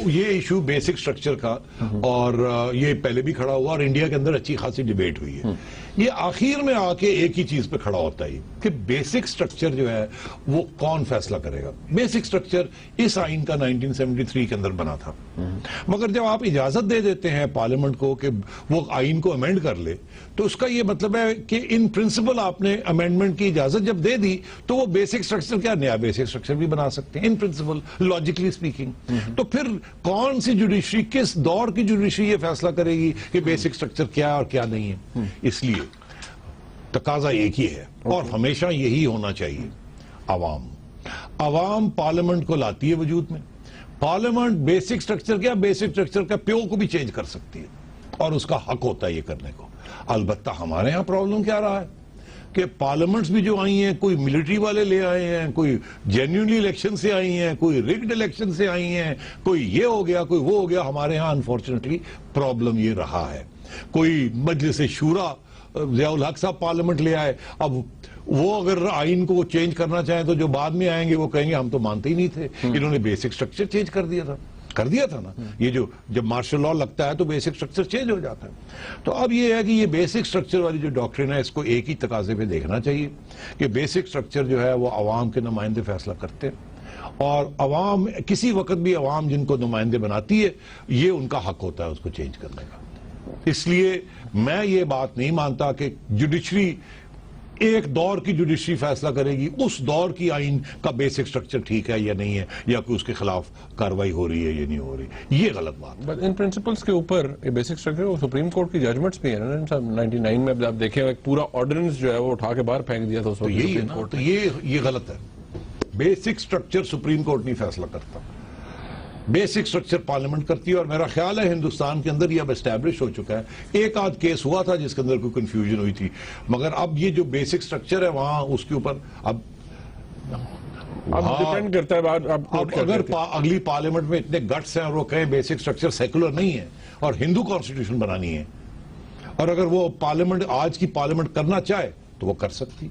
یہ issue basic structure کا اور یہ پہلے بھی کھڑا ہوا اور انڈیا کے اندر اچھی خاصی ڈیبیٹ ہوئی ہے. یہ آخر میں آ کے ایک ہی چیز پہ کھڑا ہوتا ہے کہ بیسک سٹرکچر جو ہے وہ کون فیصلہ کرے گا. بیسک سٹرکچر اس آئین کا 1973 کے اندر بنا تھا, مگر جب آپ اجازت دے دیتے ہیں پارلیمنٹ کو کہ وہ آئین کو امینڈ کر لے تو اس کا یہ مطلب ہے کہ ان پرنسپل آپ نے امینڈمنٹ کی اجازت جب دے دی تو وہ بیسک سٹرکچر کیا نیا بیسک سٹرکچر بھی بنا سکتے ہیں ان پرنسپل, لاجیکلی اسپیکنگ. تو پھر کون سی جوڈیشری, کس دور کی جوڈیشری یہ فیصلہ کرے گی کہ بیسک سٹرکچر کیا اور کیا نہیں ہے. اس لیے تقاضا ایک ہی ہے اور ہمیشہ یہی ہونا چاہیے. عوام پارلیمنٹ کو لاتی ہے وجود میں. پارلیمنٹ بیسک سٹرکچر کیا, بیسک سٹرکچر کا پیو کو بھی چینج کر سکتی ہے اور اس کا حق ہوتا ہے یہ کرنے کو. البتہ ہمارے ہاں پرابلم کیا رہا ہے کہ پارلیمنٹس بھی جو آئی ہیں کوئی ملٹری والے لے آئے ہیں, کوئی جینیونلی الیکشن سے آئی ہیں, کوئی ریگڈ الیکشن سے آئی ہیں, کوئی یہ ہو گیا کوئی وہ ہو گیا. ہمارے ہاں انفارچونیٹلی پرابلم یہ رہا ہے. کوئی مجلس شورا ضیاء الحق صاحب پارلیمنٹ لے آئے, اب وہ اگر آئین کو چینج کرنا چاہیں تو جو بعد میں آئیں گے وہ کہیں گے ہم تو مانتے ہی نہیں تھے, انہوں نے بیسک سٹرکچر چینج کر دیا تھا نا. یہ جو جب مارشل لاء لگتا ہے تو بیسک سٹرکچر چینج ہو جاتا ہے. تو اب یہ ہے کہ یہ بیسک سٹرکچر والی جو ڈاکٹرن ہے اس کو ایک ہی تقاضے پہ دیکھنا چاہیے کہ بیسک سٹرکچر جو ہے وہ عوام کے نمائندے فیصلہ کرتے ہیں اور عوام کسی وقت بھی عوام جن کو نمائندے بناتی ہے یہ ان کا حق ہوتا ہے اس کو چینج کرنے کا. اس لیے میں یہ بات نہیں مانتا کہ جوڈیشری ایک دور کی جوڈیشری فیصلہ کرے گی اس دور کی آئین کا بیسک سٹرکچر ٹھیک ہے یا نہیں ہے, یا کوئی اس کے خلاف کاروائی ہو رہی ہے یا نہیں ہو رہی. یہ غلط بات ہے. بٹ ان پرنسپلز کے اوپر یہ بیسک سٹرکچر وہ سپریم کورٹ کی ججمنٹس بھی ہیں نا. 99 میں آپ دیکھیں ایک پورا آرڈیننس جو ہے وہ اٹھا کے باہر پھینک دیا تھا اس وقت. یہی ہے نا, تو یہ غلط ہے. بیسک سٹرکچر سپریم کورٹ نہیں فیصلہ کرتا, بیسک سٹرکچر پارلیمنٹ کرتی ہے. اور میرا خیال ہے ہندوستان کے اندر یہ اب اسٹیبلش ہو چکا ہے. ایک آدھ کیس ہوا تھا جس کے اندر کوئی کنفیوژن ہوئی تھی, مگر اب یہ جو بیسک سٹرکچر ہے وہاں اس کے اوپر اب ڈیپینڈ کرتا ہے. اب اگر اگلی پارلیمنٹ میں اتنے گٹس ہیں اور وہ کہیں بیسک سٹرکچر سیکولر نہیں ہے اور ہندو کانسٹیٹیوشن بنانی ہے, اور اگر وہ پارلیمنٹ آج کی پارلیمنٹ کرنا چاہے تو وہ کر سکتی.